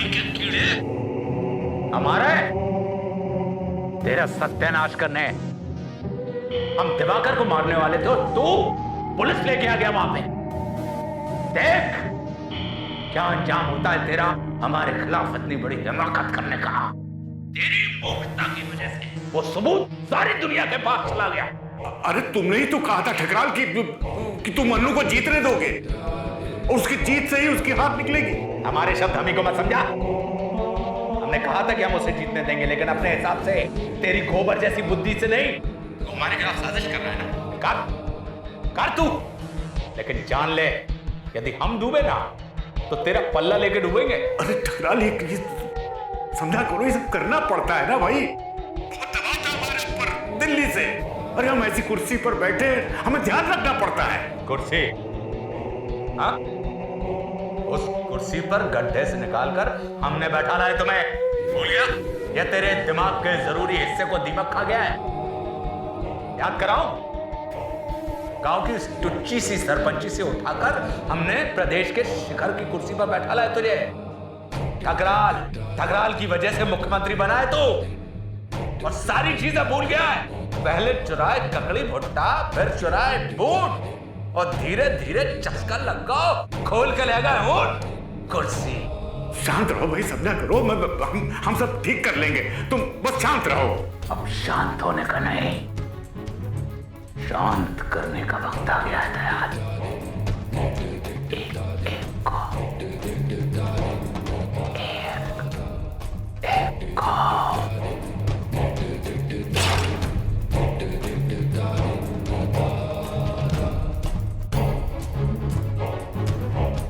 पानी के कीड़े हमारे तेरा सत्यानाश करने हम दिवाकर को मारने वाले थे और तू पुलिस लेके आ गया वहां पे। देख क्या अंजाम होता है तेरा हमारे खिलाफ इतनी बड़ी हिमाकत करने का। तेरी मूर्खता की वजह से वो सबूत सारी दुनिया के पास चला गया। अरे तुमने ही तो कहा था ठकराल कि तुम मन्नू को जीतने दोगे और उसकी जीत से ही उसकी हार निकलेगी। हमारे शब्द हम ही को मत समझा। हमने कहा था कि हम उसे जीतने देंगे, लेकिन अपने हिसाब से, तेरी गोबर जैसी बुद्धि से नहीं। तो हमारे खिलाफ साजिश कर रहा है ना। कर तू, लेकिन जान ले यदि हम डूबे ना तो तेरा पल्ला लेके डूबेंगे। अरे ठकराल ये समझा करो, ये सब करना पड़ता है ना भाई। बहुत दबाव था हमारे ऊपर दिल्ली से। अरे हम ऐसी कुर्सी पर बैठे, हमें ध्यान रखना पड़ता है। कुर्सी? हाँ, उस कुर्सी पर गड्ढे से निकालकर हमने बैठा है तुम्हें। भूल गया? यह तेरे दिमाग के जरूरी हिस्से को दीमक खा गया है। याद कराऊं? गांव की टुच्ची सी सरपंची से उठाकर हमने प्रदेश के शिखर की कुर्सी पर बैठा है तुझे। ठकराल की वजह से मुख्यमंत्री बना है तू, और सारी चीजें भूल गया है। पहले चुराए ककड़ी भुट्टा, फिर चुराए बूट, और धीरे धीरे चस्का लगा खोल के ले गए ऊंट कुर्सी। शांत रहो भाई, समझा करो। हम सब ठीक कर लेंगे, तुम बस शांत रहो। अब शांत होने का नहीं, शांत करने का वक्त आ गया है दयाल। एक को एक को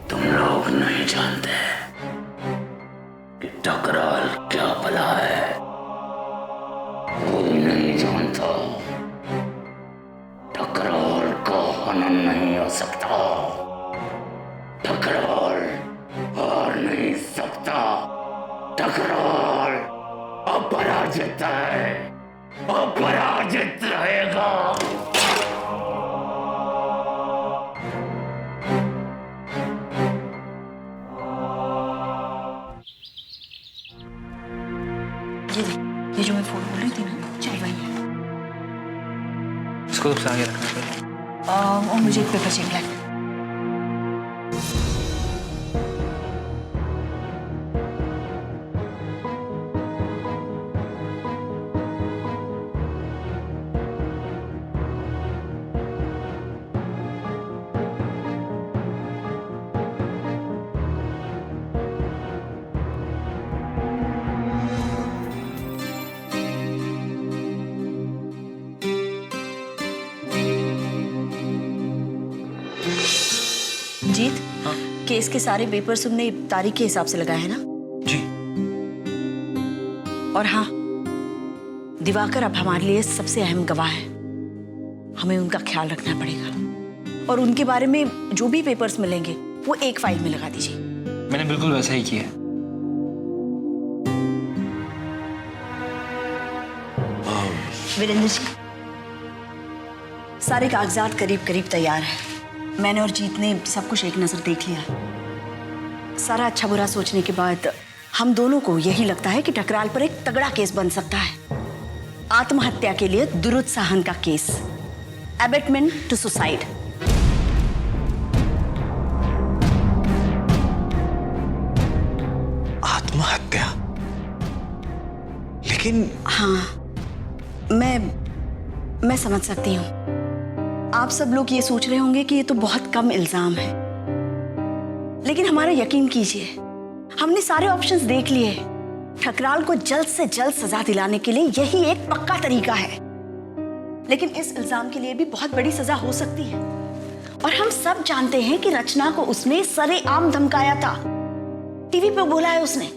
तुम लोग नहीं जानते कि ठकराल क्या भला है। कोई नहीं जानता। ठकराल का हनन नहीं हो सकता। ठकराल हार नहीं सकता। ठकराल अपराजित है, अपराजित रहेगा। ये जो मैं फोन बोल रही थी ना, चल वही है। इसको सबसे आगे रखना पड़ेगा। और मुझे एक पेपर चाहिए ब्लैक। जीत, हाँ? केस के सारे पेपर्स तुमने तारीख के हिसाब से लगाए हैं ना? जी। और हाँ, दिवाकर अब हमारे लिए सबसे अहम गवाह है। हमें उनका ख्याल रखना पड़ेगा और उनके बारे में जो भी पेपर्स मिलेंगे वो एक फाइल में लगा दीजिए। मैंने बिल्कुल वैसा ही किया। वीरेंद्र जी, सारे कागजात करीब करीब तैयार है। मैंने और जीत ने सब कुछ एक नजर देख लिया। सारा अच्छा बुरा सोचने के बाद हम दोनों को यही लगता है कि ठकराल पर एक तगड़ा केस बन सकता है। आत्महत्या के लिए दुरुत्साहन का केस, एबेटमेंट टू सुसाइड। आत्महत्या? लेकिन हाँ, मैं समझ सकती हूँ। आप सब लोग ये सोच रहे होंगे कि ये तो बहुत कम इल्जाम है, लेकिन हमारा यकीन कीजिए, हमने सारे ऑप्शंस देख लिए। ठकराल को जल्द से जल्द सजा दिलाने के लिए यही एक पक्का तरीका है। लेकिन इस इल्जाम के लिए भी बहुत बड़ी सजा हो सकती है। और हम सब जानते हैं कि रचना को उसने सरेआम धमकाया था। टीवी पे बोला है उसने।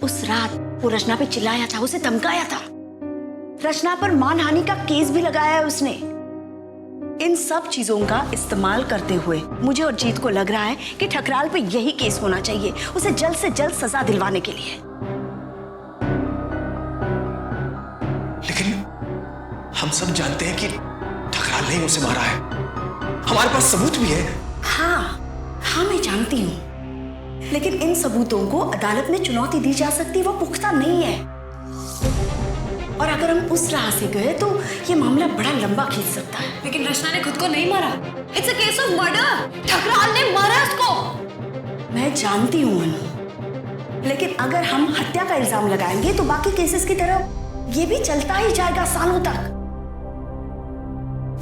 उस रात वो रचना पे चिल्लाया था, उसे धमकाया था। रचना पर मानहानि का केस भी लगाया है उसने। इन सब चीजों का इस्तेमाल करते हुए मुझे और जीत को लग रहा है कि ठकराल पे यही केस होना चाहिए, उसे जल्द से जल्द सजा दिलवाने के लिए। लेकिन हम सब जानते हैं कि ठकराल ने उसे मारा है। हमारे पास सबूत भी है। हाँ, मैं जानती हूँ। लेकिन इन सबूतों को अदालत में चुनौती दी जा सकती, वो पुख्ता नहीं है। और अगर हम उस राह से गए तो ये मामला बड़ा लंबा खींच सकता है। लेकिन रचना ने खुद को नहीं मारा। It's a case of murder. Thakral ने मारा उसको। मैं जानती हूँ अनु, लेकिन अगर हम हत्या का इल्जाम लगाएंगे तो बाकी केसेस की तरह ये भी चलता ही जाएगा सालों तक।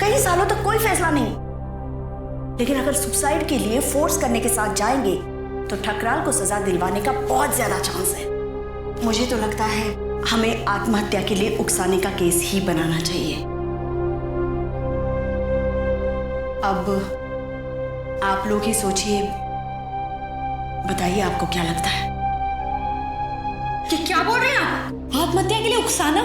कई सालों तक कोई फैसला नहीं। लेकिन अगर सुसाइड के लिए फोर्स करने के साथ जाएंगे तो ठकराल को सजा दिलवाने का बहुत ज्यादा चांस है। मुझे तो लगता है हमें आत्महत्या के लिए उकसाने का केस ही बनाना चाहिए। अब आप लोग ही सोचिए, बताइए आपको क्या लगता है? कि क्या बोल रहे हैं आप? आत्महत्या के लिए उकसाना?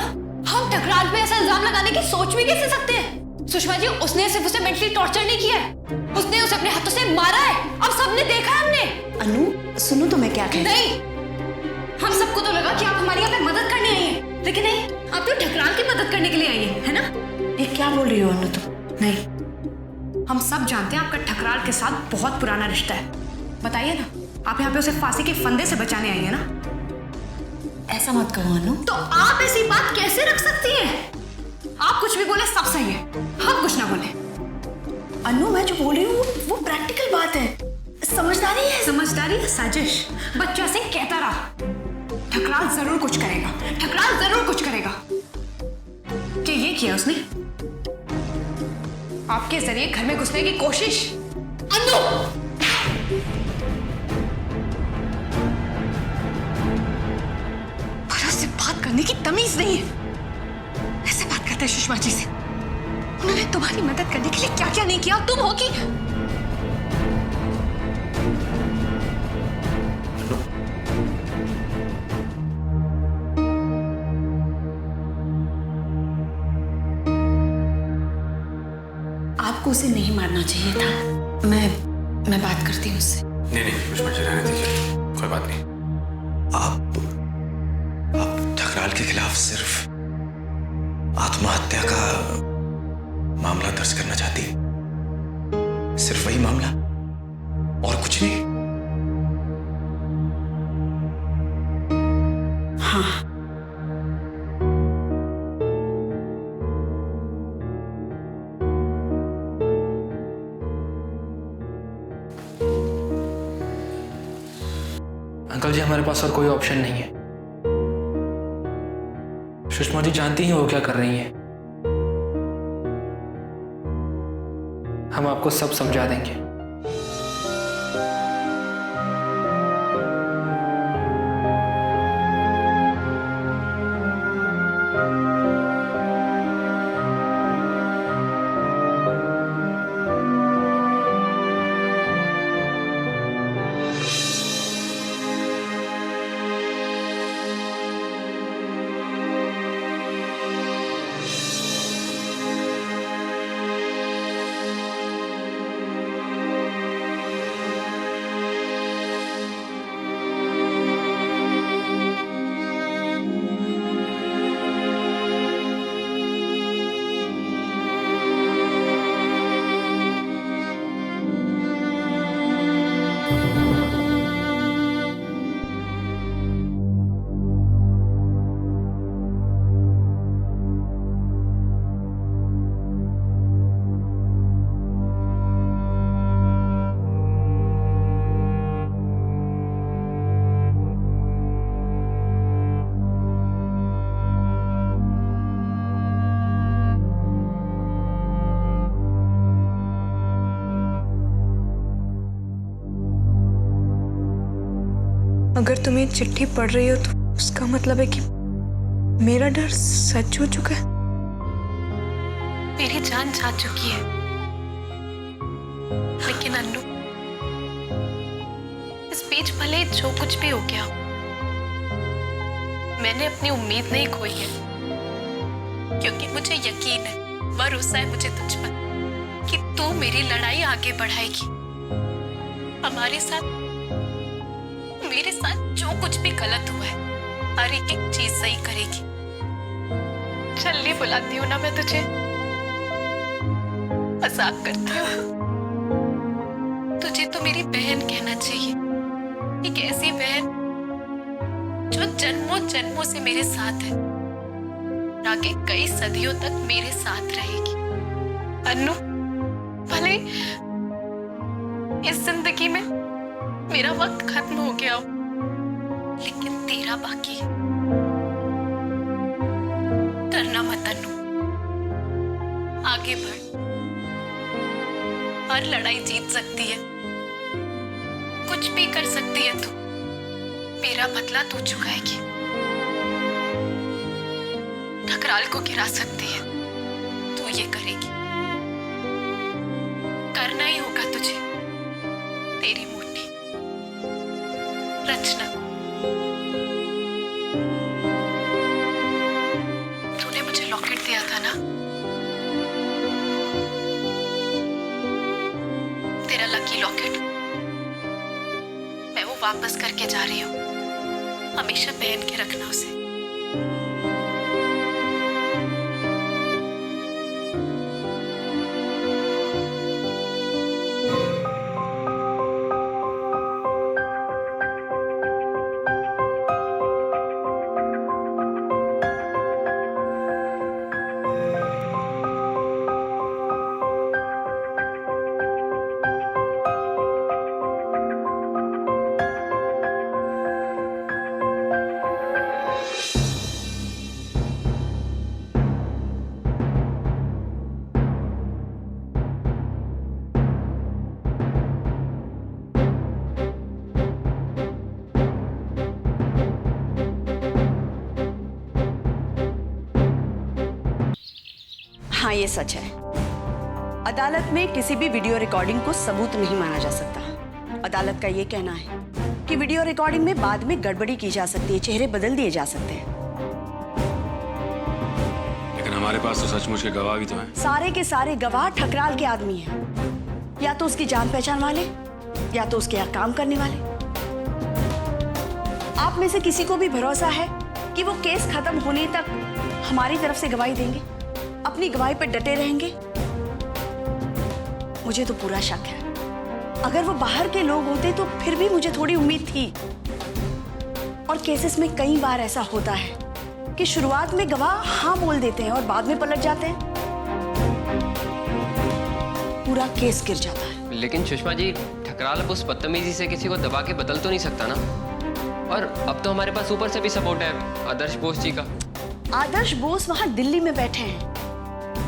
हम ठकराल पे ऐसा इल्जाम लगाने की सोच भी कैसे सकते हैं? सुषमा जी, उसने सिर्फ उसे मेंटली टॉर्चर नहीं किया है, उसने उसे अपने हाथों से मारा है। अब सबने देखा है हमने। अनु सुनो तो मैं क्या कहती हूँ। नहीं, हम सबको तो लगा कि आप हमारी यहाँ पे मदद करने आई हैं, लेकिन नहीं, आप तो ठकराल की मदद करने के लिए आई हैं, है ना? ये क्या बोल रही हो अनु तुम? नहीं, हम सब जानते हैं आपका ठकराल के साथ बहुत पुराना रिश्ता है। बताइए ना, आप यहाँ पे उसे फांसी के फंदे से बचाने आई हैं ना? ऐसा मत कहो अनु। तो आप ऐसी बात कैसे रख सकती हैं? आप कुछ भी बोले सब सही है, हम कुछ ना बोले। अनु मैं जो बोल रही हूँ वो प्रैक्टिकल बात है, समझदारी है। समझदारी या साजिश? बच्चा सिंह कहता रहा ठकराल जरूर कुछ करेगा, ठकराल जरूर कुछ करेगा। क्या ये किया उसने? आपके जरिए घर में घुसने की कोशिश। अनु! पर उससे बात करने की तमीज नहीं है। ऐसे बात करते हैं सुषमा जी से। उन्होंने तुम्हारी मदद करने के लिए क्या क्या नहीं किया, तुम हो कि आपको उसे नहीं मारना चाहिए था। मैं बात करती हूँ उससे। नहीं नहीं सुषमा जी, रहने दीजिए, कोई बात नहीं। आप ठकराल के खिलाफ सिर्फ आत्महत्या का मामला दर्ज करना चाहती? सिर्फ वही मामला और कुछ नहीं? हाँ। अंकल जी, हमारे पास और कोई ऑप्शन नहीं है। सुषमा जी जानती हैं वो क्या कर रही हैं। हम आपको सब समझा देंगे। अगर तुम ये चिट्ठी पढ़ रही हो तो उसका मतलब है कि मेरा डर सच हो चुका है। मेरी जान जा चुकी है, लेकिन अन्नू, इस बीच भले जो कुछ भी हो गया, मैंने अपनी उम्मीद नहीं खोई है, क्योंकि मुझे यकीन है, भरोसा है मुझे तुझ पर कि तू मेरी लड़ाई आगे बढ़ाएगी। हमारे साथ, मेरे साथ जो कुछ भी गलत हुआ है, हर एक चीज सही करेगी। जल्दी बुलाती हूँ ना मैं तुझे, मजाक करती हूँ। तुझे तो मेरी बहन कहना चाहिए, एक ऐसी बहन जो जन्मों जन्मों से मेरे साथ है, आगे कई सदियों तक मेरे साथ रहेगी। अन्नू, भले इस जिंदगी में मेरा वक्त खत्म हो गया हो, लेकिन तेरा बाकी है। डरना मत अन्नू, आगे बढ़, हर लड़ाई जीत सकती है, कुछ भी कर सकती है तू। मेरा बदला तू चुकाएगी, ठकराल को गिरा सकती है, तू ये करेगी। करना ही होगा तुझे, तेरी मोटी रचना। तूने मुझे लॉकेट दिया था ना, तेरा लकी लॉकेट, मैं वो वापस करके जा रही हूँ। हमेशा पहन के रखना उसे। हाँ, ये सच है। अदालत में किसी भी वीडियो रिकॉर्डिंग को सबूत नहीं माना जा सकता। अदालत का ये कहना है कि वीडियो रिकॉर्डिंग में बाद में गड़बड़ी की जा सकती है, चेहरे बदल दिए जा सकते हैं। लेकिन हमारे पास तो सचमुच के गवाह भी तो हैं। सारे के सारे गवाह ठकराल के आदमी हैं, या तो उसकी जान पहचान वाले, या तो उसके यहाँ काम करने वाले। आप में से किसी को भी भरोसा है कि वो केस खत्म होने तक हमारी तरफ से गवाही देंगे, अपनी गवाही पर डटे रहेंगे? मुझे तो पूरा शक है। अगर वो बाहर के लोग होते तो फिर भी मुझे थोड़ी उम्मीद थी। और केसेस में कई बार ऐसा होता है कि शुरुआत में गवाह हाँ बोल देते हैं और बाद में पलट जाते हैं, पूरा केस गिर जाता है। लेकिन सुषमा जी, ठकराल अब उस बदतमीजी से किसी को दबा के बदल तो नहीं सकता ना। और अब तो हमारे पास ऊपर से भी सपोर्ट है आदर्श बोस जी का। आदर्श बोस वहां दिल्ली में बैठे हैं।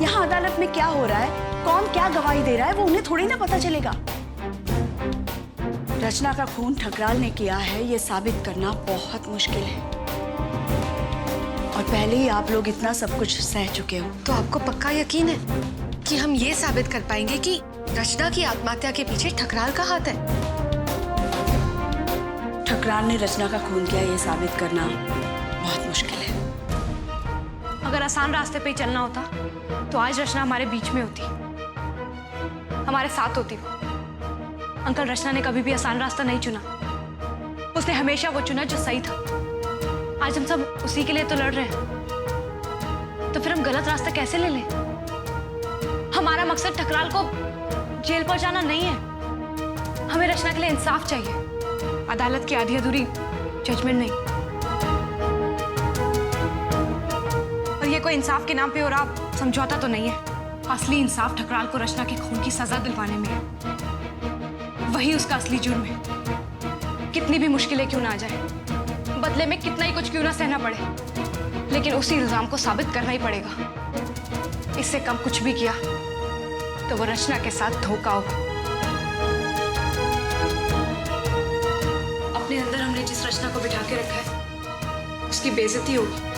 यहाँ अदालत में क्या हो रहा है, कौन क्या गवाही दे रहा है, वो उन्हें थोड़ी ना पता चलेगा। रचना का खून ठकराल ने किया है, ये साबित करना बहुत मुश्किल है। और पहले ही आप लोग इतना सब कुछ सह चुके हो। तो आपको पक्का यकीन है कि हम ये साबित कर पाएंगे कि रचना की आत्महत्या के पीछे ठकराल का हाथ है? ठकराल ने रचना का खून किया, ये साबित करना बहुत मुश्किल है। अगर आसान रास्ते पे ही चलना होता तो आज रचना हमारे बीच में होती, हमारे साथ होती। अंकल, रचना ने कभी भी आसान रास्ता नहीं चुना, उसने हमेशा वो चुना जो सही था। आज हम सब उसी के लिए तो लड़ रहे हैं, तो फिर हम गलत रास्ता कैसे ले लें? हमारा मकसद ठकराल को जेल पहुंचाना नहीं है, हमें रचना के लिए इंसाफ चाहिए, अदालत की आधी अधूरी जजमेंट नहीं। और ये कोई इंसाफ के नाम पे हो रहा समझौता तो नहीं है। असली इंसाफ ठकराल को रचना के खून की सजा दिलवाने में है, वही उसका असली जुर्म है। कितनी भी मुश्किलें क्यों ना आ जाए, बदले में कितना ही कुछ क्यों ना सहना पड़े, लेकिन उसी इल्जाम को साबित करना ही पड़ेगा। इससे कम कुछ भी किया तो वो रचना के साथ धोखा होगा। अपने अंदर हमने जिस रचना को बिठा के रखा है, उसकी बेइज्जती होगी।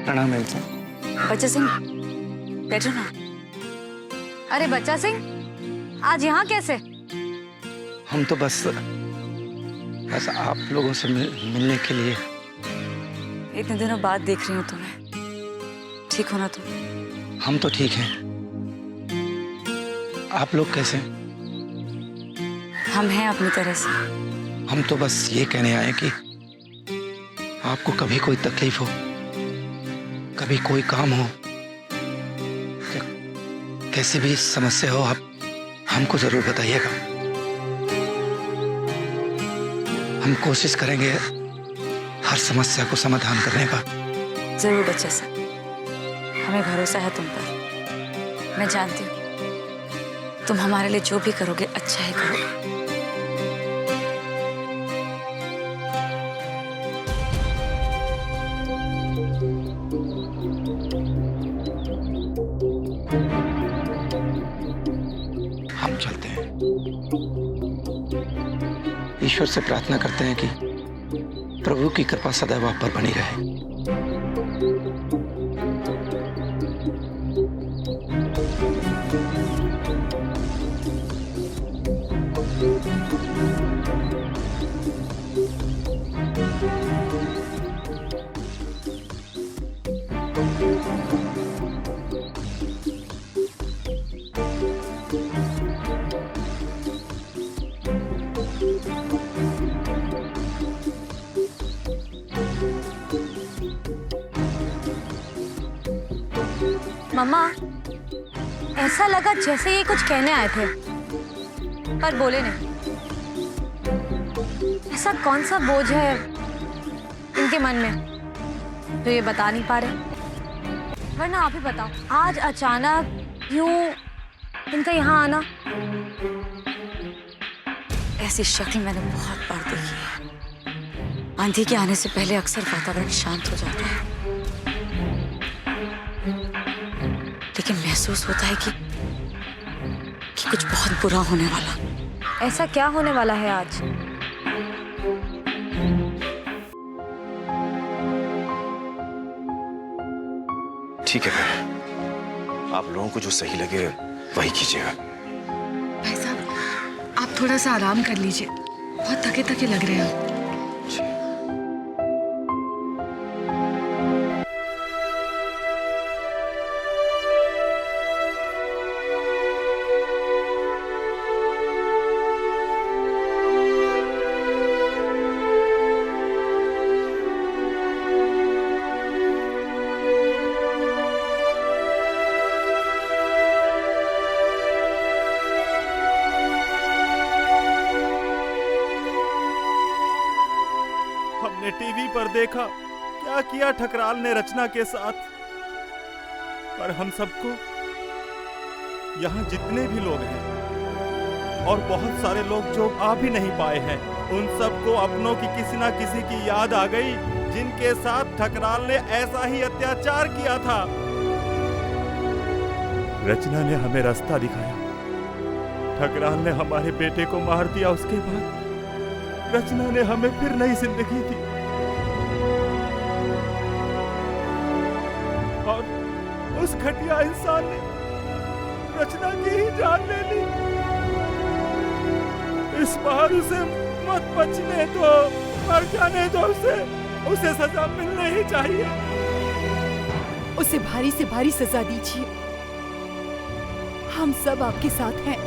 प्रणाम एल्सा। बच्चा सिंह, बैठो ना। अरे बच्चा सिंह, आज यहाँ कैसे? हम तो बस आप लोगों से मिलने के लिए। इतने दिनों बाद देख रही हूँ तुम्हें। ठीक हो ना तुम? हम तो ठीक हैं। आप लोग कैसे? हम हैं अपनी तरह से। हम तो बस ये कहने आए कि आपको कभी कोई तकलीफ हो, कभी कोई काम हो, कैसी भी समस्या हो, आप हमको जरूर बताइएगा। हम कोशिश करेंगे हर समस्या को समाधान करने का। जरूर बच्चे साहब, हमें भरोसा है तुम पर। मैं जानती हूँ तुम हमारे लिए जो भी करोगे अच्छा ही करोगे। हम चलते हैं। ईश्वर से प्रार्थना करते हैं कि प्रभु की कृपा सदैव आप पर बनी रहे। मम्मा, ऐसा लगा जैसे ये कुछ कहने आए थे पर बोले नहीं। ऐसा कौन सा बोझ है इनके मन में जो ये बता नहीं पा रहे? वरना आप ही बताओ, आज अचानक यूं इनका यहाँ आना, ऐसी शक्ल मैंने बहुत बार देखी है। आंधी के आने से पहले अक्सर वातावरण शांत हो जाता है, लेकिन महसूस होता है कि कुछ बहुत बुरा होने वाला। ऐसा क्या होने वाला है आज? ठीक है फिर, आप लोगों को जो सही लगे वही कीजिएगा। भाई साहब, आप थोड़ा सा आराम कर लीजिए, बहुत थके थके लग रहे हैं। हमने टीवी पर देखा क्या किया ठकराल ने रचना के साथ, पर हम सबको, यहाँ जितने भी लोग हैं और बहुत सारे लोग जो आ भी नहीं पाए हैं, उन सबको अपनों की किसी ना किसी की याद आ गई जिनके साथ ठकराल ने ऐसा ही अत्याचार किया था। रचना ने हमें रास्ता दिखाया। ठकराल ने हमारे बेटे को मार दिया, उसके बाद रचना ने हमें फिर नई जिंदगी दी और उस घटिया इंसान ने रचना की ही जान ले ली। इस बार उसे मत बचने दो, मर जाने दो उसे सजा मिलनी ही चाहिए। उसे भारी से भारी सजा दीजिए, हम सब आपके साथ हैं।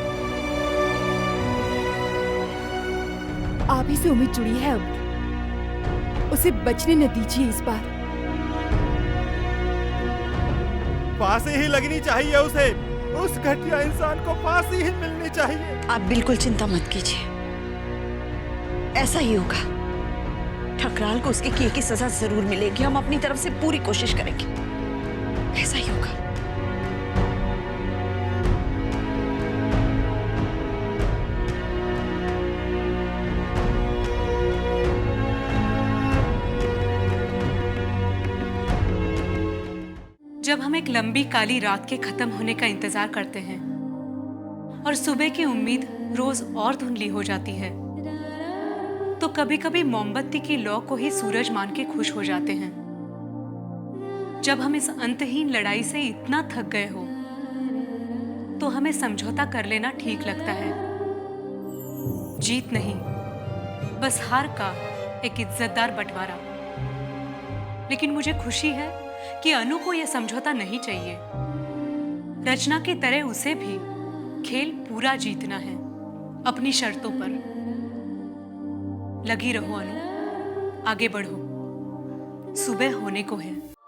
आप ही से उम्मीद जुड़ी है, अब उसे बचने न दीजिए इस बार। फांसी ही लगनी चाहिए उसे, उस घटिया इंसान को फांसी ही मिलनी चाहिए। आप बिल्कुल चिंता मत कीजिए, ऐसा ही होगा। ठकराल को उसके किए की सजा जरूर मिलेगी। हम अपनी तरफ से पूरी कोशिश करेंगे, ऐसा ही होगा। जब हम एक लंबी काली रात के खत्म होने का इंतजार करते हैं और सुबह की उम्मीद रोज और धुंधली हो जाती है, तो कभी कभी मोमबत्ती की लौ को ही सूरज मान के खुश हो जाते हैं। जब हम इस अंतहीन लड़ाई से इतना थक गए हो, तो हमें समझौता कर लेना ठीक लगता है। जीत नहीं, बस हार का एक इज्जतदार बंटवारा। लेकिन मुझे खुशी है कि अनु को यह समझौता नहीं चाहिए। रचना की तरह उसे भी खेल पूरा जीतना है, अपनी शर्तों पर। लगी रहो अनु, आगे बढ़ो, सुबह होने को है।